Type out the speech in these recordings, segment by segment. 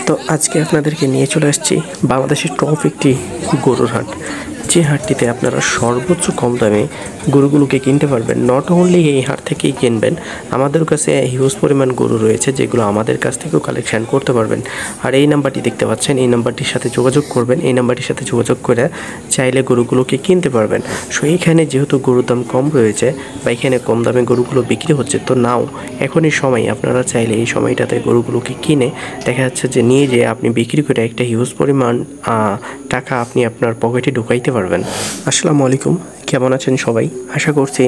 তো আজকে আপনাদেরকে নিয়ে চলে আসছি বাংলাদেশের টপ একটি গরুর হাট, যে হাটটিতে আপনারা সর্বোচ্চ কম দামে গরুগুলোকে কিনতে পারবেন। নট অনলি এই হাট থেকেই কিনবেন, আমাদের কাছে হিউজ পরিমাণ গরু রয়েছে যেগুলো আমাদের কাছ থেকেও কালেকশন করতে পারবেন। আর এই নাম্বারটি দেখতে পাচ্ছেন, এই নাম্বারটির সাথে যোগাযোগ করবেন, এই নাম্বারটির সাথে যোগাযোগ করে চাইলে গরুগুলোকে কিনতে পারবেন। সো এইখানে যেহেতু গরুর দাম কম রয়েছে বা এখানে কম দামে গরুগুলো বিক্রি হচ্ছে, তো নাও এখনই সময়, আপনারা চাইলে এই সময়টাতে গরুগুলোকে কিনে দেখা যাচ্ছে যে নিয়ে যেয়ে আপনি বিক্রি করে একটা হিউজ পরিমাণ টাকা আপনি আপনার পকেটে ঢুকাইতে পারবেন। আসসালামু আলাইকুম, কেমন আছেন সবাই? আশা করছি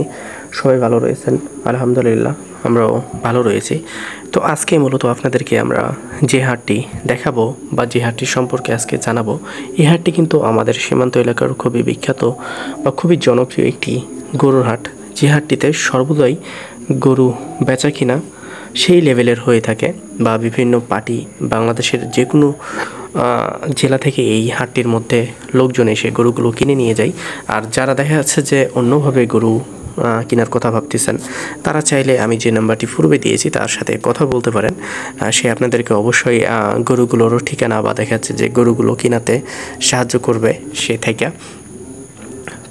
সবাই ভালো রয়েছেন। আলহামদুলিল্লাহ আমরাও ভালো রয়েছি। তো আজকে মূলত আপনাদেরকে আমরা যে হাটটি দেখাবো বা যে হাটটি সম্পর্কে আজকে জানাবো, এই হাটটি কিন্তু আমাদের সীমান্ত এলাকার খুবই বিখ্যাত বা খুবই জনপ্রিয় একটি গরুর হাট, যে হাটটিতে সর্বদাই গরু বেচা কিনা সেই লেভেলের হয়ে থাকে বা বিভিন্ন পার্টি বাংলাদেশের যে কোনো জেলা থেকে এই হাটটির মধ্যে লোকজন এসে গরুগুলো কিনে নিয়ে যায়। আর যারা দেখা যাচ্ছে যে অন্যভাবে গরু কেনার কথা ভাবতেছেন, তারা চাইলে আমি যে নাম্বারটি পূর্বে দিয়েছি তার সাথে কথা বলতে পারেন। সে আপনাদেরকে অবশ্যই গরুগুলোর ঠিকানা বা দেখা যাচ্ছে যে গরুগুলো কেনাতে সাহায্য করবে সে থেকে।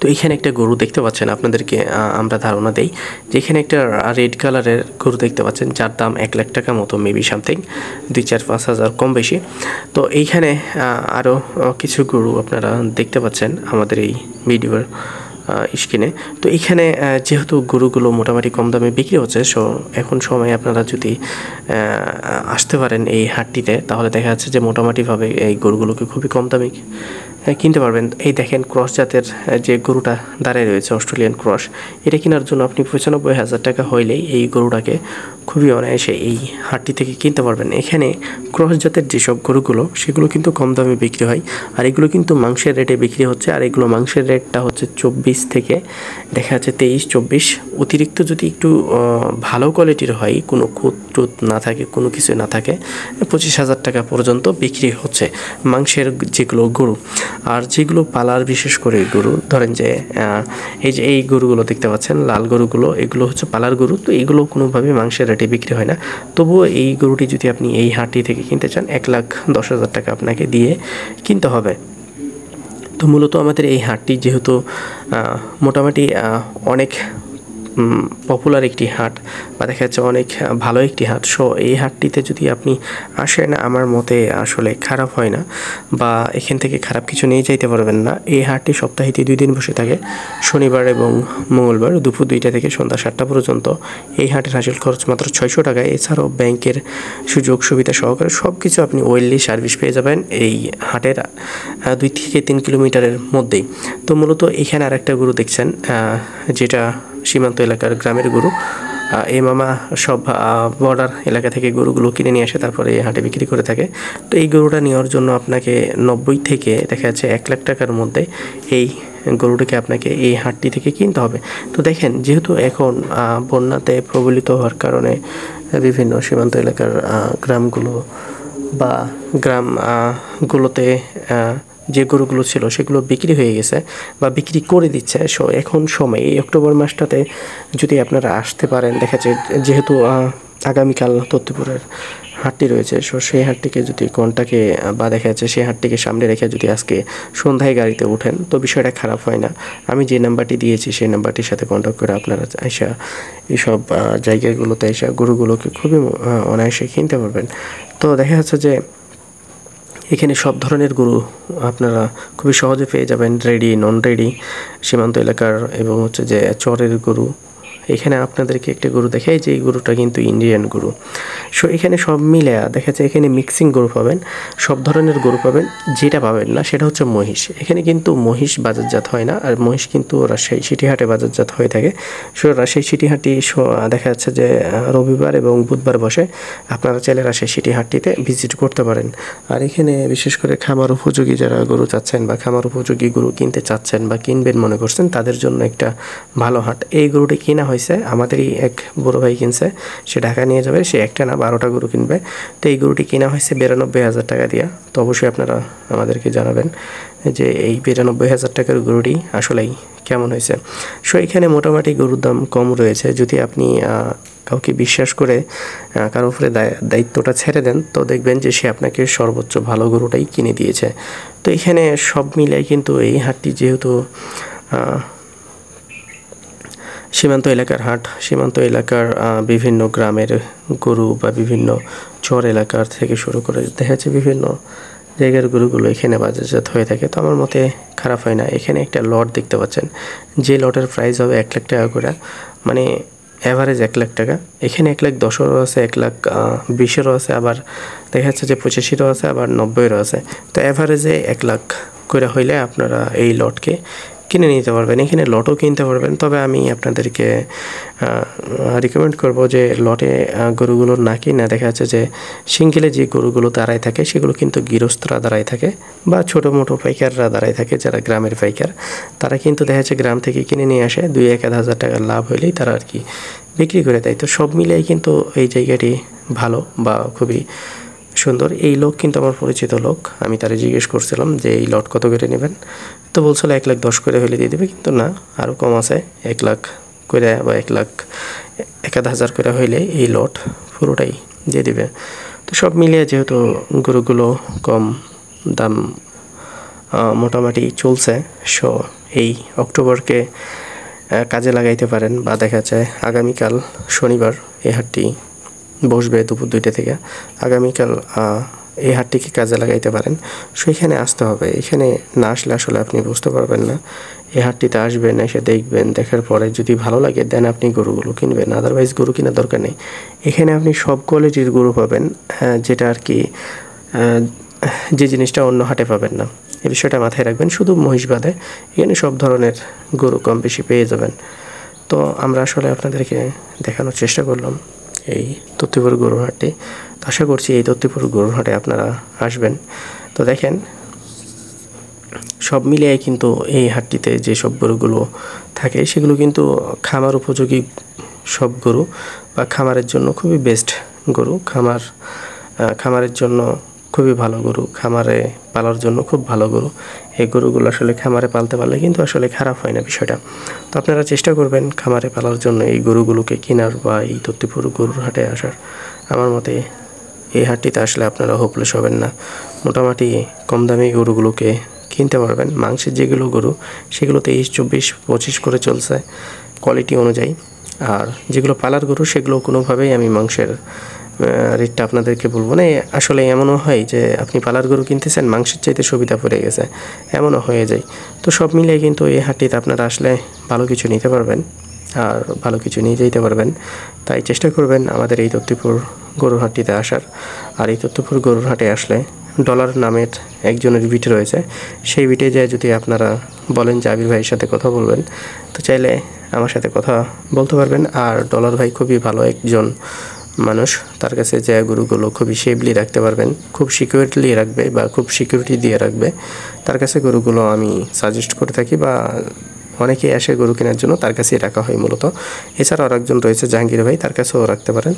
তো এখানে একটা গরু দেখতে পাচ্ছেন, আপনাদেরকে আমরা ধারণা দেই যে এখানে একটা রেড কালারের গরু দেখতে পাচ্ছেন, যার দাম 1 লাখ টাকা মতো, মেবি সামথিং 2-4-5 হাজার কম বেশি। তো এইখানে আরও কিছু গরু আপনারা দেখতে পাচ্ছেন আমাদের এই ভিডিওর স্ক্রিনে। তো এখানে যেহেতু গরুগুলো মোটামুটি কম দামে বিক্রি হচ্ছে, সো এখন সময় আপনারা যদি আসতে পারেন এই হাটটিতে, তাহলে দেখা যাচ্ছে যে মোটামুটিভাবে এই গরুগুলোকে খুবই কম দামে কিনতে পারবেন। এই দেখেন ক্রস জাতের যে গরুটা দাঁড়িয়ে রয়েছে, অস্ট্রেলিয়ান ক্রস, এটা কেনার জন্য আপনি 95,000 টাকা হইলেই এই গরুটাকে খুবই অনায়াসে এই হাটটি থেকে কিনতে পারবেন। এখানে ক্রস জাতের যেসব গরুগুলো সেগুলো কিন্তু কম দামে বিক্রি হয়, আর এগুলো কিন্তু মাংসের রেটে বিক্রি হচ্ছে। আর এগুলো মাংসের রেটটা হচ্ছে 24 থেকে দেখা যাচ্ছে 23-24। অতিরিক্ত যদি একটু ভালো কোয়ালিটির হয়, কোনো খুঁত টুত না থাকে, কোনো কিছু না থাকে, 25,000 টাকা পর্যন্ত বিক্রি হচ্ছে মাংসের যেগুলো গরু। আর যেগুলো পালার বিশেষ করে গরু, ধরেন যে এই গরুগুলো দেখতে পাচ্ছেন, লাল গরুগুলো, এগুলো হচ্ছে পালার গরু। তো এগুলো কোনোভাবে মাংসের রেটে বিক্রি হয় না। তবুও এই গরুটি যদি আপনি এই হাটটি থেকে কিনতে চান, 1,10,000 টাকা আপনাকে দিয়ে কিনতে হবে। তো মূলত আমাদের এই হাটটি যেহেতু মোটামুটি অনেক পপুলার একটি হাট বা দেখা যাচ্ছে অনেক ভালো একটি হাট, সো এই হাটটিতে যদি আপনি আসেন, আমার মতে আসলে খারাপ হয় না বা এখান থেকে খারাপ কিছু নিয়ে যাইতে পারবেন না। এই হাটটি সপ্তাহে 2 দিন বসে থাকে, শনিবার এবং মঙ্গলবার দুপুর 2টা থেকে সন্ধ্যা 7টা পর্যন্ত। এই হাটের হাসিল খরচ মাত্র 600 টাকা। এছাড়াও ব্যাংকের সুযোগ সুবিধা সহকারে সব কিছু আপনি ওয়েললি সার্ভিস পেয়ে যাবেন এই হাটের 2 থেকে 3 কিলোমিটারের মধ্যেই। তো মূলত এখানে আরেকটা গরু দেখছেন, যেটা সীমান্ত এলাকার গ্রামের গরু। এই মামা সব বর্ডার এলাকা থেকে গরুগুলো কিনে নিয়ে আসে, তারপরে এই হাটে বিক্রি করে থাকে। তো এই গরুটা নেওয়ার জন্য আপনাকে 90 থেকে দেখা যাচ্ছে 1 লাখ টাকার মধ্যে এই গরুটাকে আপনাকে এই হাটটি থেকে কিনতে হবে। তো দেখেন, যেহেতু এখন বন্যাতে প্রবলিত হওয়ার কারণে বিভিন্ন সীমান্ত এলাকার গ্রামগুলো বা গ্রামগুলোতে যে গরুগুলো ছিল সেগুলো বিক্রি হয়ে গেছে বা বিক্রি করে দিচ্ছে। সো এখন সময় এই অক্টোবর মাসটাতে যদি আপনারা আসতে পারেন, দেখা যায় যেহেতু আগামীকাল তত্ত্বপুরের হাটটি রয়েছে, সো সেই হাটটিকে যদি কোনটাকে বা দেখা যাচ্ছে সেই হাটটিকে সামনে রেখে যদি আজকে সন্ধ্যায় গাড়িতে ওঠেন, তো বিষয়টা খারাপ হয় না। আমি যে নাম্বারটি দিয়েছি সেই নাম্বারটির সাথে কন্ট্যাক্ট করে আপনারা আইসা এইসব জায়গাগুলোতে এসে গরুগুলোকে খুবই অনায়াসে কিনতে পারবেন। তো দেখা যাচ্ছে যে এখানে সব ধরনের গরু আপনারা খুবই সহজে পেয়ে যাবেন, রেডি, নন রেডি, সীমান্ত এলাকার এবং হচ্ছে যে চরের গরু। এখানে আপনাদেরকে একটা গরু দেখাই, যে এই গরুটা কিন্তু ইন্ডিয়ান গরু। সো এখানে সব মিলে দেখা যায় এখানে মিক্সিং গরু পাবেন, সব ধরনের গরু পাবেন। যেটা পাবেন না সেটা হচ্ছে মহিষ। এখানে কিন্তু মহিষ বাজারজাত হয় না, আর মহিষ কিন্তু রাজশাহী সিটি হাটে বাজারজাত হয়ে থাকে। সো রাজশাহী সিটি হাটটি দেখা যাচ্ছে যে রবিবার এবং বুধবার বসে। আপনারা চাইলে রাজশাহী সিটি হাটটিতে ভিজিট করতে পারেন। আর এখানে বিশেষ করে খামার উপযোগী যারা গরু চাচ্ছেন বা খামার উপযোগী গরু কিনতে চাচ্ছেন বা কিনবেন মনে করছেন, তাদের জন্য একটা ভালো হাট। এই গরুটি কিনা হয়েছে আমাদেরই এক বড় ভাই কিনছে, সে ঢাকা নিয়ে যাবে, সে একটা না 12টা গরু কিনবে। তো এই গরুটি কেনা হয়েছে 92,000 টাকা দিয়া। তো অবশ্যই আপনারা আমাদেরকে জানাবেন যে এই 92,000 টাকার গরুটি আসলেই কেমন হয়েছে। সো এখানে মোটামুটি গরুর দাম কম রয়েছে। যদি আপনি কাউকে বিশ্বাস করে কারোর উপরে দায়িত্বটা ছেড়ে দেন, তো দেখবেন যে সে আপনাকে সর্বোচ্চ ভালো গরুটাই কিনে দিয়েছে। তো এখানে সব মিলাই কিন্তু এই হাটটি যেহেতু সীমান্ত এলাকার হাট, সীমান্ত এলাকার বিভিন্ন গ্রামের গরু বা বিভিন্ন চর এলাকার থেকে শুরু করে দেখা যাচ্ছে বিভিন্ন জায়গার গরুগুলো এখানে বাজারজাত হয়ে থাকে। তো আমার মতে খারাপ হয় না। এখানে একটা লট দেখতে পাচ্ছেন, যে লটের প্রাইস হবে 1 লাখ টাকা করে, মানে অ্যাভারেজ 1 লাখ টাকা। এখানে 1,10,000 আছে, 1,20,000 আছে, আবার দেখা যাচ্ছে যে 85 আছে, আবার 90 আছে। তো অ্যাভারেজে 1 লাখ করে হইলে আপনারা এই লটকে কিনে নিতে পারবেন। এখানে লটও কিনতে পারবেন, তবে আমি আপনাদেরকে রিকমেন্ড করব যে লটে গরুগুলো না কিনে দেখা যাচ্ছে যে সিঙ্গেলে যে গরুগুলো দাঁড়ায় থাকে সেগুলো কিন্তু গৃহস্থরা দাঁড়ায় থাকে বা ছোটো মোটো পাইকাররা দাঁড়ায় থাকে, যারা গ্রামের পাইকার তারা কিন্তু দেখা যাচ্ছে গ্রাম থেকে কিনে নিয়ে আসে, 2-1 হাজার টাকার লাভ হইলেই তারা আর কি বিক্রি করে দেয়। তো সব মিলিয়ে কিন্তু এই জায়গাটি ভালো বা খুবই সুন্দর। এই লোক কিন্তু আমার পরিচিত লোক, আমি তারে জিজ্ঞেস করছিলাম যে এই লট কত করে নেবেন, তো বলছিল 1,10,000 করে হলে দিয়ে দেবে, কিন্তু না, আরও কম আছে, 1 লাখ করে বা 1,01,000 করে হইলে এই লট পুরোটাই দিয়ে দিবে। তো সব মিলিয়ে যেহেতু গরুগুলো কম দাম মোটামুটি চলছে, সো এই অক্টোবরকে কাজে লাগাইতে পারেন, বা দেখা যায় আগামীকাল শনিবার এই হাটটি বসবে দুপুর 2টা থেকে। আগামীকাল এই হাটটিকে কাজে লাগাইতে পারেন। সো এখানে আসতে হবে, এখানে না আসলে আসলে আপনি বুঝতে পারবেন না। এই হাটটিতে আসবেন, এসে দেখবেন, দেখার পরে যদি ভালো লাগে দেন আপনি গরুগুলো কিনবেন, আদারওয়াইজ গরু কেনার দরকার নেই। এখানে আপনি সব কোয়ালিটির গরু পাবেন, যেটা আর কি যে জিনিসটা অন্য হাটে পাবেন না, এই বিষয়টা মাথায় রাখবেন। শুধু মহিষ বাদে এখানে সব ধরনের গরু কম বেশি পেয়ে যাবেন। তো আমরা আসলে আপনাদেরকে দেখানোর চেষ্টা করলাম এই তত্ত্বপুর গরুর হাটটি। তো আশা করছি এই তত্ত্বপুর গরুর হাটে আপনারা আসবেন। তো দেখেন সব মিলিয়ে কিন্তু এই হাটটিতে যে সব গরুগুলো থাকে সেগুলো কিন্তু খামার উপযোগী সব গরু, বা খামারের জন্য খুবই বেস্ট গরু, খামারের জন্য খুবই ভালো গরু, খামারে পালার জন্য খুব ভালো গরু। এই গরুগুলো আসলে খামারে পালতে পারলে কিন্তু আসলে খারাপ হয় না বিষয়টা। তো আপনারা চেষ্টা করবেন খামারে পালার জন্য এই গরুগুলোকে কেনার বা এই তত্ত্বপুর গরুর হাটে আসার। আমার মতে এই হাটটিতে আসলে আপনারা হোপলেস হবেন না, মোটামুটি কম দামি গরুগুলোকে কিনতে পারবেন। মাংসের যেগুলো গরু সেগুলো 23, 24, 25 করে চলছে কোয়ালিটি অনুযায়ী, আর যেগুলো পালার গরু সেগুলো কোনোভাবেই আমি মাংসের রেটটা আপনাদেরকে বলবো না। আসলে এমনও হয় যে আপনি পালার গরু কিনতেছেন, মাংসের চাইতে সুবিধা পড়ে গেছে, এমনও হয়ে যায়। তো সব মিলিয়ে কিন্তু এই হাটটিতে আপনারা আসলে ভালো কিছু নিতে পারবেন আর ভালো কিছু নিয়ে যেতে পারবেন। তাই চেষ্টা করবেন আমাদের এই তত্ত্বপুর গরুর হাটটিতে আসার। আর এই তত্ত্বপুর গরুর হাটে আসলে ডলার নামের একজনের বিট রয়েছে, সেই বিটে যায় যদি আপনারা বলেন যে আবির ভাইয়ের সাথে কথা বলবেন, তো চাইলে আমার সাথে কথা বলতে পারবেন। আর ডলার ভাই খুবই ভালো একজন মানুষ, তার কাছে যে গরুগুলো খুবই সেফলি রাখতে পারবেন, খুব সিকিউরিটি রাখবে বা খুব সিকিউরিটি দিয়ে রাখবে, তার কাছে গরুগুলো আমি সাজেস্ট করে থাকি, বা অনেকেই আসে গরু কেনার জন্য, তার কাছেই রাখা হয় মূলত। এছাড়াও আরেকজন রয়েছে জাহাঙ্গীর ভাই, তার কাছেও রাখতে পারেন,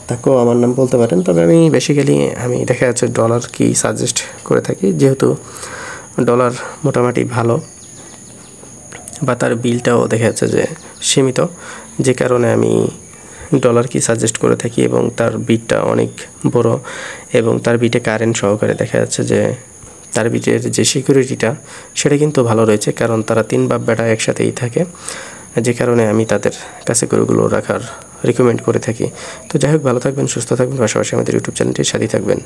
তাকেও আমার নাম বলতে পারেন। তবে আমি বেসিক্যালি দেখা যাচ্ছে ডলার কি সাজেস্ট করে থাকি, যেহেতু ডলার মোটামুটি ভালো বা তার বিলটাও দেখা যাচ্ছে যে সীমিত, যে কারণে আমি ডলার কি সাজেস্ট করে থাকি। এবং তার বিটটা অনেক বড় এবং তার বিটে কারেন্ট সহকারে দেখা যাচ্ছে যে তার বিটের যে সিকিউরিটিটা সেটা কিন্তু ভালো রয়েছে, কারণ তারা 3 বাপ বেটা একসাথেই থাকে, যে কারণে আমি তাদের কাছে গরুগুলো রাখার রিকমেন্ড করে থাকি। তো যাই হোক, ভালো থাকবেন, সুস্থ থাকবেন, পাশাপাশি আমাদের ইউটিউব চ্যানেলটির সাথে থাকবেন।